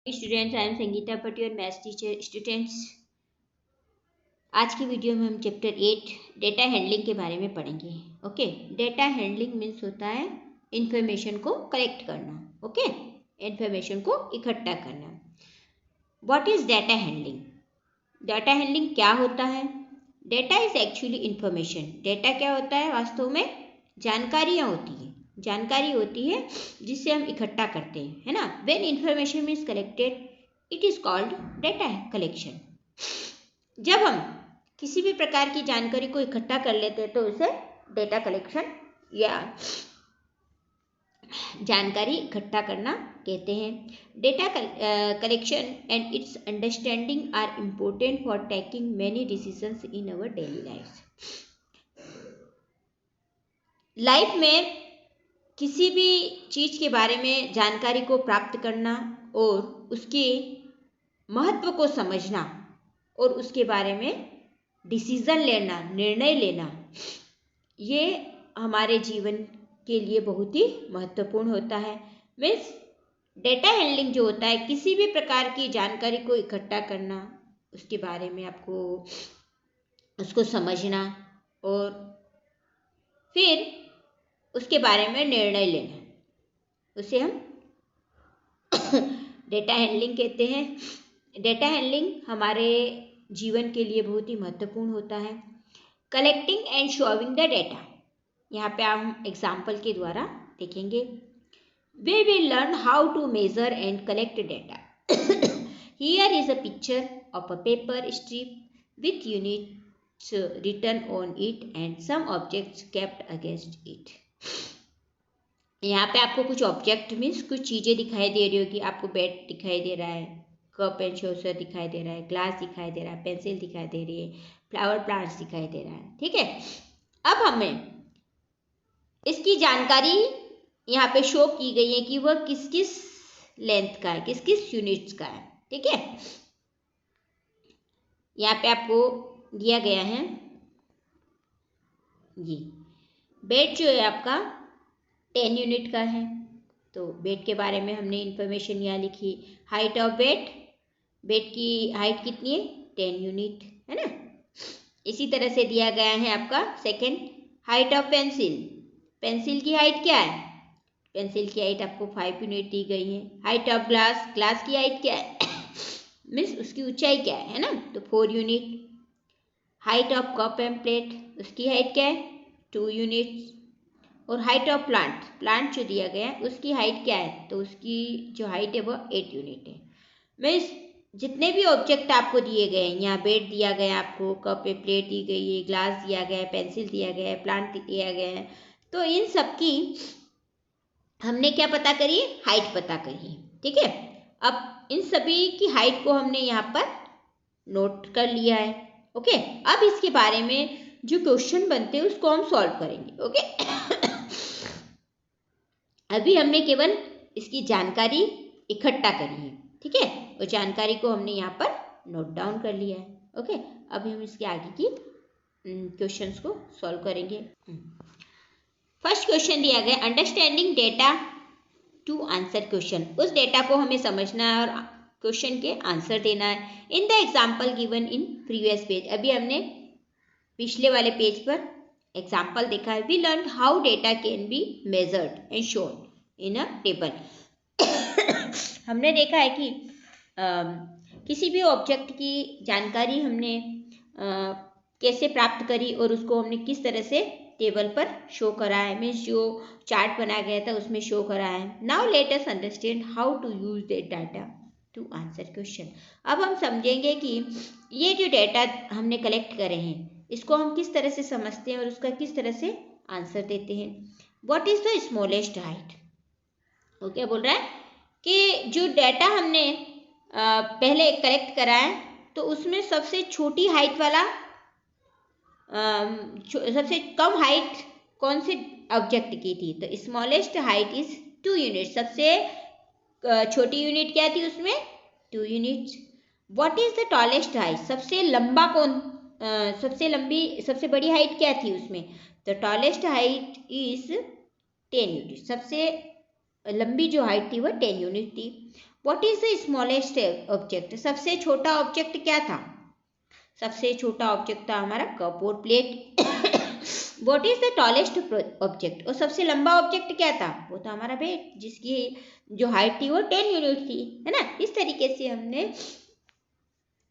Students, I am Sangeeta पट your maths teacher. Students, आज की वीडियो में हम चैप्टर 8 डेटा हैंडलिंग के बारे में पढ़ेंगे। ओके, डेटा हैंडलिंग मीन्स होता है इंफॉर्मेशन को कलेक्ट करना। ओके, इंफॉर्मेशन को इकट्ठा करना। What is data handling? Data handling क्या होता है? Data is actually information. Data क्या होता है? वास्तव में जानकारियाँ होती हैं, जानकारी होती है जिसे हम इकट्ठा करते हैं, है ना। When information is collected it is called data collection. जब हम किसी भी प्रकार की जानकारी को इकट्ठा कर लेते हैं तो उसे डेटा कलेक्शन या जानकारी इकट्ठा करना कहते हैं। Data collection and its understanding are important for taking many decisions in our daily life में किसी भी चीज़ के बारे में जानकारी को प्राप्त करना और उसके महत्व को समझना और उसके बारे में डिसीज़न लेना, निर्णय लेना, ये हमारे जीवन के लिए बहुत ही महत्वपूर्ण होता है। मीन्स डेटा हैंडलिंग जो होता है किसी भी प्रकार की जानकारी को इकट्ठा करना, उसके बारे में आपको उसको समझना और फिर उसके बारे में निर्णय लेना, उसे हम डेटा हैंडलिंग कहते हैं। डेटा हैंडलिंग हमारे जीवन के लिए बहुत ही महत्वपूर्ण होता है। Collecting and showing the data, यहाँ पे हम एग्जाम्पल के द्वारा देखेंगे। We will learn how to measure and collect data. Here is a picture of a paper strip with units written on it and some objects kept against it। यहाँ पे आपको कुछ ऑब्जेक्ट मीन्स कुछ चीज़ें दिखाई दे रही होगी। आपको बेड दिखाई दे रहा है, कप एंड सॉसर दिखाई दे रहा है, ग्लास दिखाई दे रहा है, पेंसिल दिखाई दे रही है, फ्लावर प्लांट्स दिखाई दे रहा है। ठीक है, अब हमें इसकी जानकारी यहाँ पे शो की गई है कि वह किस किस लेंथ का है, किस किस यूनिट्स का है। ठीक है, यहाँ पे आपको दिया गया है ये बेड जो है आपका 10 यूनिट का है। तो बेड के बारे में हमने इंफॉर्मेशन यहाँ लिखी। हाइट ऑफ बेड, बेड की हाइट कितनी है? 10 यूनिट, है ना। इसी तरह से दिया गया है आपका second, height of pencil. Pencil की हाइट क्या है? पेंसिल की हाइट आपको 5 यूनिट दी गई है। हाइट ऑफ ग्लास, ग्लास की हाइट क्या है? मीन्स उसकी ऊंचाई क्या है ना, तो 4 unit. Height of cup end plate, उसकी हाइट क्या है? 2 यूनिट्स। और हाइट ऑफ प्लांट, प्लांट जो दिया गया है उसकी हाइट क्या है? तो उसकी जो हाइट है वो 8 यूनिट है। मीन्स जितने भी ऑब्जेक्ट आपको दिए गए हैं, यहाँ बेड दिया गया है आपको, कप है, प्लेट दी गई है, ग्लास दिया गया है, पेंसिल दिया गया है, प्लांट दिया गया है, तो इन सब की हमने क्या पता करी? हाइट पता करी। ठीक है, अब इन सभी की हाइट को हमने यहाँ पर नोट कर लिया है। ओके, अब इसके बारे में जो क्वेश्चन बनते हैं उसको हम सॉल्व करेंगे। ओके, अभी हमने केवल इसकी जानकारी इकट्ठा करी है। ठीक है, और जानकारी को हमने यहाँ पर नोट डाउन कर लिया है। ओके, अभी हम इसके आगे की क्वेश्चंस को सॉल्व करेंगे। फर्स्ट क्वेश्चन दिया गया, understanding data to answer question. उस डेटा को हमें समझना है और क्वेश्चन के आंसर देना है। In the example given in previous page, अभी हमने पिछले वाले पेज पर एग्जाम्पल देखा है। We learn how data can be measured and shown in a table. हमने देखा है कि किसी भी ऑब्जेक्ट की जानकारी हमने कैसे प्राप्त करी और उसको हमने किस तरह से टेबल पर शो करा है। मीन्स जो चार्ट बनाया गया था उसमें शो करा है। Now let us understand how to use that data to answer question. अब हम समझेंगे कि ये जो डेटा हमने कलेक्ट करे हैं इसको हम किस तरह से समझते हैं और उसका किस तरह से आंसर देते हैं। What is the smallest height? वो क्या बोल रहा है कि जो डेटा हमने पहले कलेक्ट करा है तो उसमें सबसे छोटी हाइट वाला सबसे कम हाइट कौन से ऑब्जेक्ट की थी? तो स्मॉलेस्ट हाइट इज 2 यूनिट। सबसे छोटी यूनिट क्या थी उसमें? 2 units. What is the tallest height? सबसे लंबा कौन सबसे बड़ी हाइट क्या थी उसमें? The tallest height is 10 unit. सबसे लंबी जो हाइट थी वह 10 यूनिट थी। What is the smallest object, सबसे छोटा ऑब्जेक्ट क्या था, सबसे छोटा ऑब्जेक्ट था हमारा कप और plate. What is the tallest object, और सबसे लंबा ऑब्जेक्ट क्या था, वो था हमारा बेड, जिसकी जो हाइट थी वो 10 यूनिट थी, है ना। इस तरीके से हमने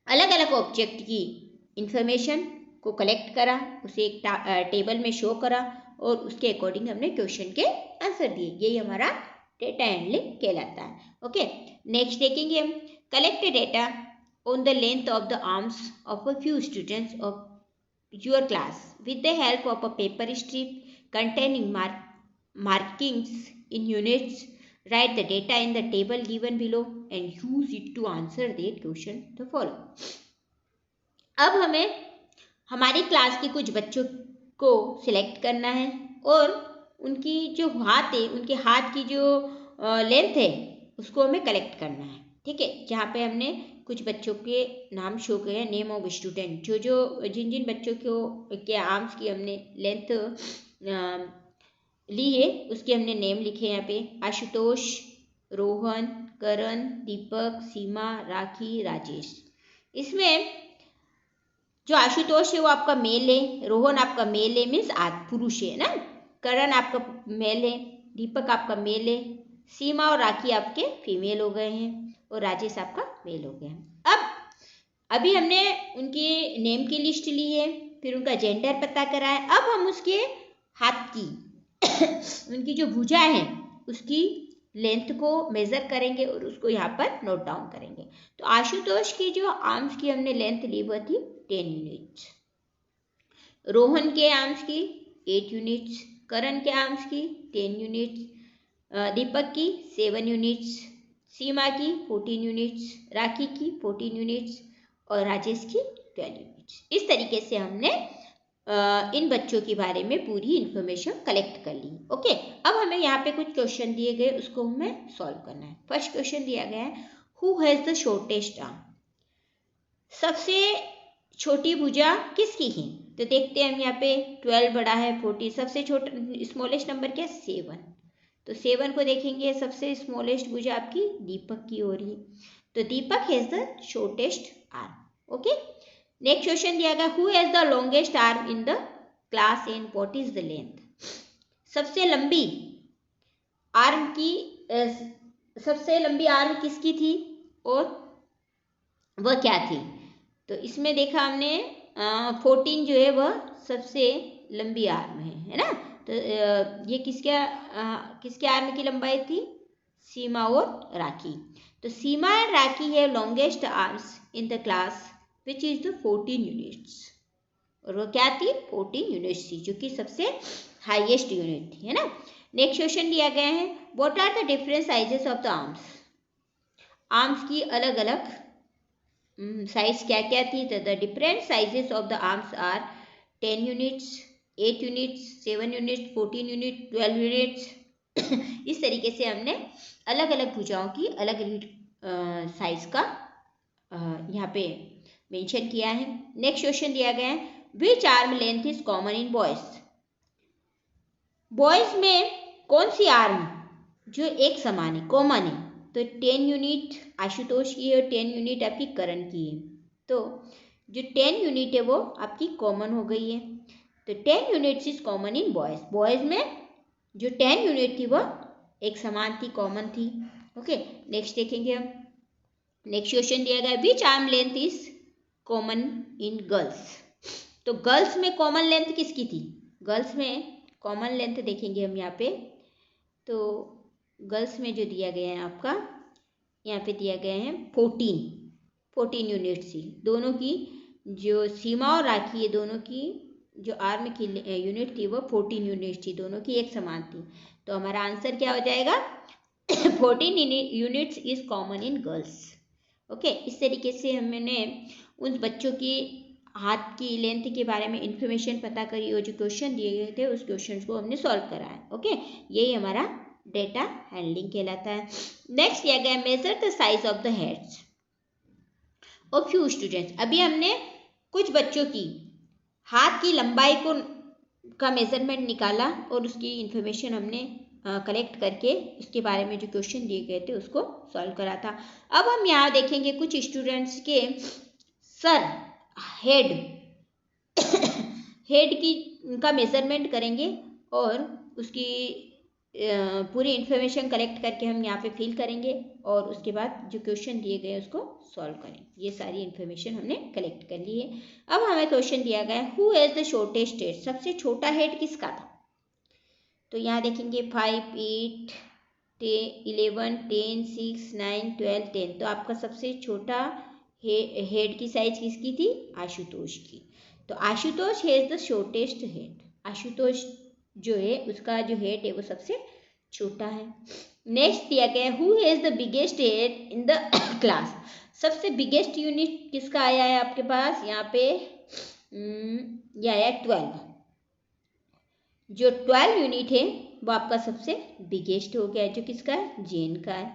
अलग अलग ऑब्जेक्ट की इंफॉर्मेशन को कलेक्ट करा, उसे एक टेबल में शो करा और उसके अकॉर्डिंग हमने क्वेश्चन के आंसर दिए। यही हमारा डेटा हैंडलिंग कहलाता है। ओके, नेक्स्ट देखेंगे हम collect data on the length of the arms of a few students of your class with the help of a paper strip containing markings in units. Write the data in the table given below and use it to answer the question the following. अब हमें हमारी class के कुछ बच्चों को select करना है और उनकी जो हाथ है, उनके हाथ की जो लेंथ है उसको हमें कलेक्ट करना है। ठीक है, जहाँ पे हमने कुछ बच्चों के नाम शो किए, नेम ऑफ स्टूडेंट, जिन जिन बच्चों को के आर्म्स की हमने लेंथ ली है उसके हमने नेम लिखे यहाँ पे, आशुतोष, रोहन, करण, दीपक, सीमा, राखी, राजेश। इसमें जो आशुतोष है वो आपका मेल है, रोहन आपका मेल है, मीन्स पुरुष है ना, करण आपका मेल है, दीपक आपका मेल है, सीमा और राखी आपके फीमेल हो गए हैं और राजेश आपका मेल हो गया है। अब अभी हमने उनके नेम की लिस्ट ली है, फिर उनका जेंडर पता करा है। अब हम उसके हाथ की उनकी जो भुजा है उसकी लेंथ को मेजर करेंगे और उसको यहाँ पर नोट डाउन करेंगे। तो आशुतोष की जो आर्म्स की हमने लेंथ ली वो थी 10 यूनिट्स, रोहन के आर्म्स की 8 यूनिट्स, करण के आर्म्स की 10 यूनिट्स, दीपक की 7 यूनिट्स, सीमा की 14 यूनिट्स, राखी की 14 यूनिट्स और राजेश की 12 यूनिट्स। इस तरीके से हमने इन बच्चों के बारे में पूरी इंफॉर्मेशन कलेक्ट कर ली। ओके, अब हमें यहाँ पे कुछ क्वेश्चन दिए गए, उसको हमें सॉल्व करना है। फर्स्ट क्वेश्चन दिया गया है who has the shortest arm, सबसे छोटी भुजा किसकी है। तो देखते हैं हम यहाँ पे 12 बड़ा है, 14 सबसे छोटा स्मॉलेस्ट नंबर क्या है 7, तो 7 को देखेंगे सबसे स्मॉलेस्ट भुजा आपकी दीपक की हो रही है, तो Deepak has the shortest arm. Okay, next question दिया गया who has the longest arm in the class and what is the length, सबसे लंबी आर्म की सबसे लंबी आर्म किसकी थी और वह क्या थी। तो इसमें देखा हमने 14 जो है वह सबसे लंबी आर्म है ना। तो ये किसके आर्म की लंबाई थी, सीमा और राखी। तो सीमा एंड राखी है longest arms in the class which is the 14 units, और वो क्या थी 14 यूनिट्स थी, जो कि सबसे हाईएस्ट यूनिट थी, है ना। नेक्स्ट क्वेश्चन दिया गया है what are the different sizes of the arms, arms की अलग अलग साइज क्या क्या थी। तो the different sizes of the arms are 10 units, 8 units, 7 units, 14 unit, 12 units. इस तरीके से हमने अलग अलग भुजाओं की अलग अलग साइज का यहाँ पे मेंशन किया है। नेक्स्ट क्वेश्चन दिया गया है which arm length is common in boys, boys में कौन सी आर्म जो एक समान है, कॉमन है। तो 10 यूनिट आशुतोष की है और 10 यूनिट आपकी करण की है, तो जो 10 यूनिट है वो आपकी कॉमन हो गई है। तो 10 units is common in boys, boys में जो 10 यूनिट थी वह एक समान थी, कॉमन थी। ओके, नेक्स्ट देखेंगे हम। नेक्स्ट क्वेश्चन दिया गया which arm length is common in girls, तो गर्ल्स में कॉमन लेंथ किसकी थी, गर्ल्स में कॉमन लेंथ देखेंगे हम यहाँ पे। तो गर्ल्स में जो दिया गया है आपका यहाँ पे दिया गया है 14 यूनिट्स थी, दोनों की जो सीमा और राखी है दोनों की जो आर्म की यूनिट थी वो 14 यूनिट थी, दोनों की एक समान थी। तो हमारा आंसर क्या हो जाएगा 14 units is common in girls. Okay, इस तरीके से हमने उन बच्चों की हाथ की लेंथ के बारे में इंफॉर्मेशन पता करी और जो क्वेश्चन दिए गए थे उस क्वेश्चन को हमने सॉल्व करा है। ओके, यही हमारा डेटा हैंडलिंग कहलाता है। नेक्स्ट दिया गया measure the size of the heads of few students, अभी हमने कुछ बच्चों की हाथ की लंबाई का मेजरमेंट निकाला और उसकी इंफॉर्मेशन हमने कलेक्ट करके उसके बारे में जो क्वेश्चन दिए गए थे उसको सॉल्व करा था। अब हम यहाँ देखेंगे कुछ स्टूडेंट्स के सर हेड हेड की का मेजरमेंट करेंगे और उसकी पूरी इन्फॉर्मेशन कलेक्ट करके हम यहाँ पे फिल करेंगे और उसके बाद जो क्वेश्चन दिए गए उसको सॉल्व करेंगे। ये सारी इन्फॉर्मेशन हमने कलेक्ट कर ली है। अब हमें क्वेश्चन दिया गया है who has the shortest head, सबसे छोटा हेड किसका था। तो यहाँ देखेंगे 5, 8, 11, 10, 6, 9, 12, 10। तो आपका सबसे छोटा हेड की साइज किसकी थी, आशुतोष की। तो Ashutosh has the shortest head, Ashutosh जो है उसका जो हेड है वो सबसे छोटा है। नेक्स्ट दिया गया है who has the biggest head in the class, सबसे बिगेस्ट यूनिट किसका आया है आपके पास, यहाँ पे ये आया 12। जो 12 यूनिट है वो आपका सबसे बिगेस्ट हो गया, जो किसका है, जेन का है।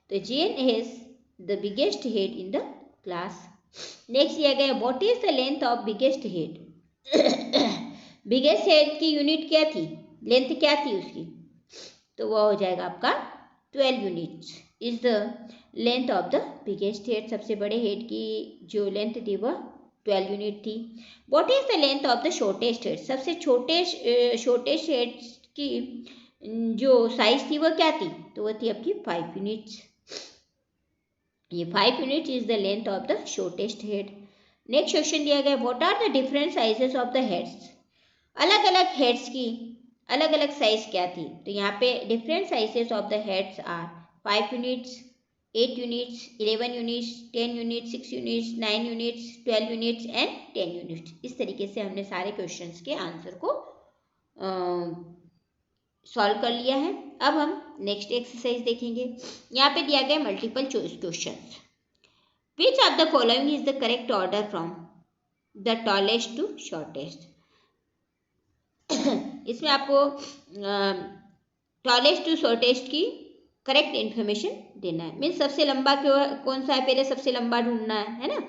तो Jane has the biggest head in the class. Next दिया गया what is the length of biggest head, biggest head की यूनिट क्या थी, लेंथ क्या थी उसकी, तो वह हो जाएगा आपका 12 units is the length of the biggest head. सबसे बड़े हेड की जो लेंथ थी वह 12 यूनिट थी। What is the length of the shortest head, सबसे शॉर्टेस्ट हेड की जो साइज थी वह क्या थी, तो वह थी आपकी 5 यूनिट्स। ये 5 unit is the length of the shortest head. Next question दिया गया what are the different sizes of the heads, अलग अलग हेड्स की अलग अलग साइज क्या थी। तो यहाँ पे different sizes of the heads are 5 units, 8 units, 11 units, 10 units, 6 units, 9 units, 12 units and 10 units. इस तरीके से हमने सारे क्वेश्चंस के आंसर को सॉल्व कर लिया है। अब हम नेक्स्ट एक्सरसाइज देखेंगे। यहाँ पे दिया गया multiple choice question, which of the following is the correct order from the tallest to shortest. इसमें आपको टॉलेस्ट टू शॉर्टेस्ट की करेक्ट इन्फॉर्मेशन देना है। मीन्स सबसे लंबा कौन सा है, पहले सबसे लंबा ढूंढना है ना।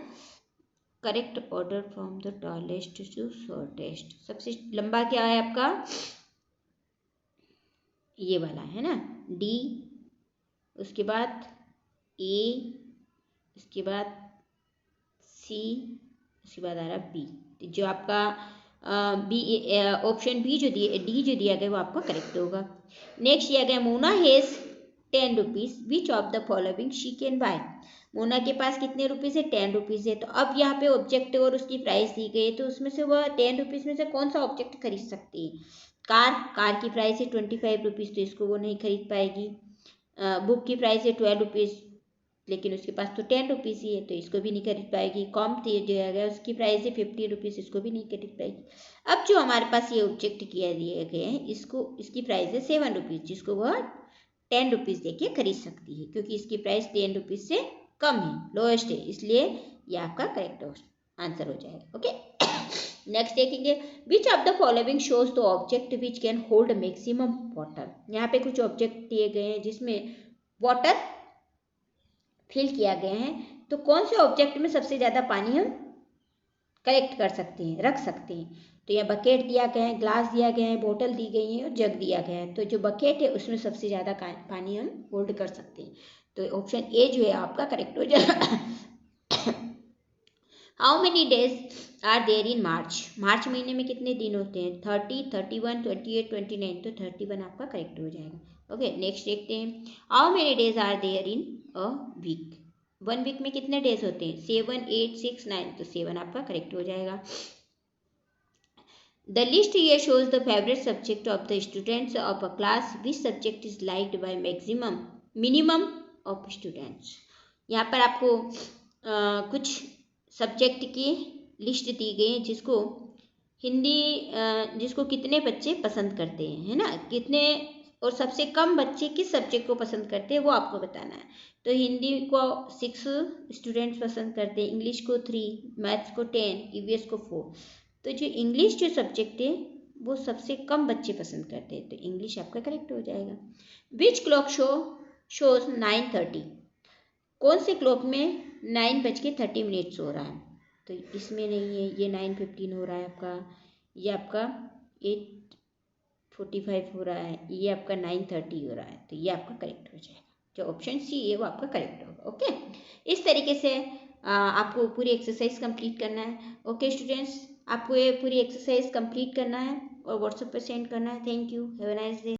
Correct order from the tallest to shortest, सबसे लंबा क्या है आपका, ये वाला है ना, डी, उसके बाद ए, उसके बाद सी, उसके बाद आ रहा बी। जो आपका बी ऑप्शन बी जो दिए डी जो दिया गया वो आपका करेक्ट होगा। नेक्स्ट दिया गया Mona has 10 rupees, which of the following she can buy. Mona के पास कितने रुपीज़ है, 10 रुपीज़ है। तो अब यहाँ पे ऑब्जेक्ट और उसकी प्राइस दी गई है, तो उसमें से वह 10 रुपीज़ में से कौन सा ऑब्जेक्ट खरीद सकती है। कार की प्राइस है 25 रुपीज़, तो इसको वो नहीं खरीद पाएगी। बुक की प्राइस है 12 रुपीज़, लेकिन उसके पास तो 10 रुपीज़ ही है, तो इसको भी नहीं खरीद पाएगी। कॉम्प दिया गया उसकी प्राइस है 50 रुपीज़, इसको भी नहीं खरीद पाएगी। अब जो हमारे पास ये ऑब्जेक्ट किया दिए गए हैं, इसकी प्राइस है 7 रुपीज़, जिसको वह 10 रुपीज़ दे के खरीद सकती है, क्योंकि इसकी प्राइस 10 रुपीज़ से कम है, लोएस्ट है, इसलिए ये आपका करेक्ट आंसर हो जाएगा। ओके, नेक्स्ट देखेंगे विच of the following shows the object which can hold maximum water. यहाँ पे कुछ ऑब्जेक्ट दिए गए हैं जिसमें वाटर फिल किया गया है, तो कौन से ऑब्जेक्ट में सबसे ज़्यादा पानी हम कलेक्ट कर सकते हैं, रख सकते हैं। तो यह बकेट दिया गया है, ग्लास दिया गया है, बोतल दी गई है और जग दिया गया है। तो जो बकेट है उसमें सबसे ज़्यादा पानी हम होल्ड कर सकते हैं, तो ऑप्शन ए जो है आपका करेक्ट हो जाएगा। How many days are there in March, March महीने में कितने दिन होते हैं, 30, 31, 28, 29, तो 31 आपका करेक्ट हो जाएगा। ओके, नेक्स्ट देखते हैं how many days are there in a week, 1 week में कितने डेज होते हैं, 7, 8, 6, 9, तो 7 आपका करेक्ट हो जाएगा। The list here shows the favorite subject of the students of a class. Which subject is liked by minimum of students? यहाँ पर आपको कुछ सब्जेक्ट की लिस्ट दी गई है जिसको जिसको कितने बच्चे पसंद करते हैं, है ना, कितने और सबसे कम बच्चे किस सब्जेक्ट को पसंद करते हैं वो आपको बताना है। तो हिंदी को 6 स्टूडेंट्स पसंद करते हैं, इंग्लिश को 3, मैथ्स को 10, ईवीएस को 4। तो जो इंग्लिश जो सब्जेक्ट है वो सबसे कम बच्चे पसंद करते हैं, तो इंग्लिश आपका करेक्ट हो जाएगा। विच क्लॉक शोज 9:30, कौन से क्लॉक में 9:30 हो रहा है, तो इसमें नहीं है, ये 9:15 हो रहा है आपका, ये आपका 45 हो रहा है, ये आपका 9:30 हो रहा है, तो ये आपका करेक्ट हो जाएगा। जो ऑप्शन सी है वो आपका करेक्ट होगा। ओके, इस तरीके से आपको पूरी एक्सरसाइज कंप्लीट करना है। ओके स्टूडेंट्स, आपको ये पूरी एक्सरसाइज कंप्लीट करना है और व्हाट्सएप पे सेंड करना है। Thank you, have a nice day.